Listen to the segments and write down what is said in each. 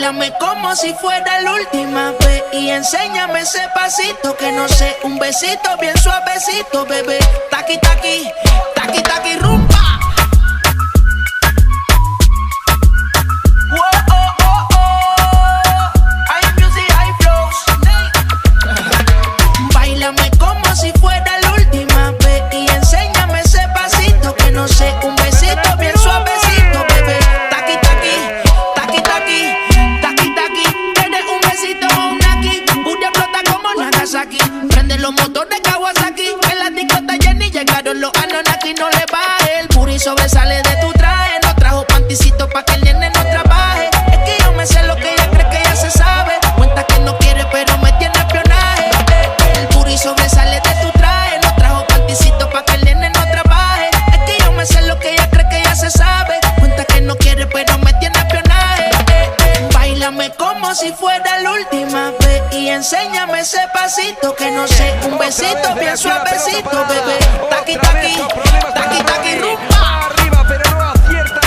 Báilame como si fuera la última vez y enséñame ese pasito que no sé, un besito bien suavecito, bebé. Taqui, taqui, taqui, taqui, rumba. Báilame como si fuera la última vez y enséñame ese pasito que no sé, un besito bien suavecito, bebé. Taqui, taqui, taqui, taqui, taqui, taqui. Tienes un besito o un aquí, booty explota como Nagasaki. Prende los motores Kawasaki, en la disco está llena y llegaron los Anunnaki. No le baje, el booty sobresale de tu traje. No trajo panticito pa' que el nene no trabaje. Es que yo me sé lo que ella cree que ya se sabe. Cuenta que no quiere pero me tiene espionaje. Sobresale de tu traje, no trajo panticito pa' que el nene no trabaje. Es que yo me sé lo que ella cree que ya se sabe. Cuenta que no quiere pero me tiene espionaje. Báilame como si fuera la última vez y enséñame ese pasito que no sé, un besito bien suavecito, bebé. Taqui, taqui, taqui, taqui, rumba. Arriba pero no acierta.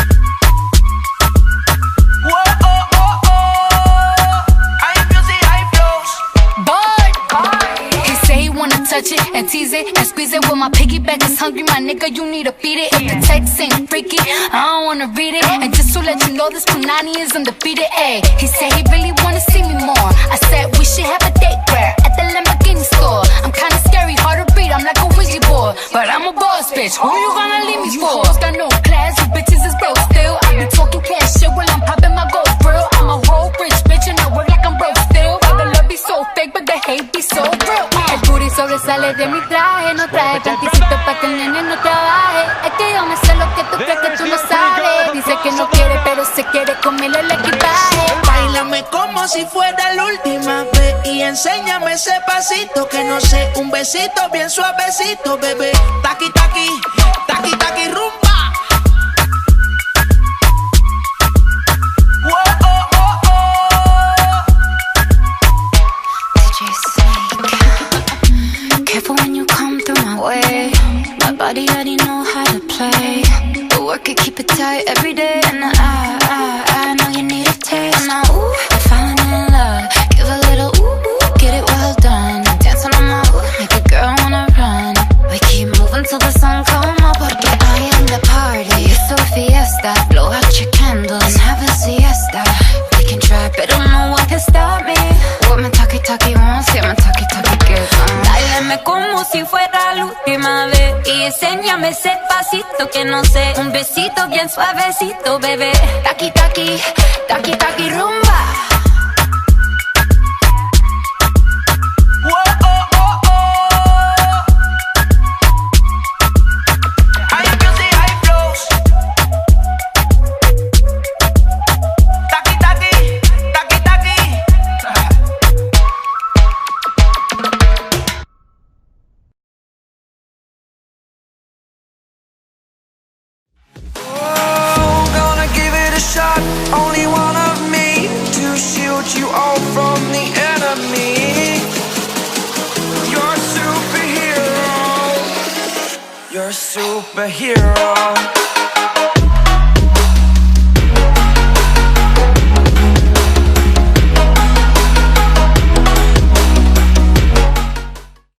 Touch it and tease it and squeeze it. When my piggyback is hungry, my nigga, you need to feed it. If the text ain't freaky, I don't wanna read it. And just to let you know, this Punani is undefeated. Ayy, he said he really wanna see me more. I said we should have a date where at the Lamborghini store. I'm kinda scary, hard to read, I'm like a Ouija board, but I'm a boss bitch. Who you gonna leave me for? Got no class, you bitches is broke still. I be talking cash shit while I'm popping my gold grill. I'm a whole rich bitch and I work like I'm broke still. The love be so fake, but the hate be so real. Sobresale de mi traje, no traje panticito pa' que el nene no trabaje. Es que yo me sé lo que tú crees que tú no sabes. Dice que no quiere, pero se quiere comerle el equipaje. Báilame como si fuera la última vez y enséñame ese pasito que no sé, un besito bien suavecito, bebé. Taqui, taqui, taqui, taqui, rumba. Careful when you come through my way. My body already know how to play. But work it, keep it tight every day. And I know you need a taste. And now, ooh, I'm falling in love. Give a little ooh, get it well done. Dancing on my ooh, make a girl wanna run. We keep moving till the sun come up. Porque I am the party. It's a fiesta. Blow out your candles and have a siesta. We can try, but no one can stop me. What my talkie wants, yeah, my talkie gets on. Báilame como si fuera la última vez y enséñame ese pasito que no sé, un besito bien suavecito, bebé. Taqui, taqui, taqui, taqui, rumba. Only one of me to shield you all from the enemy. You're a superhero. You're a superhero.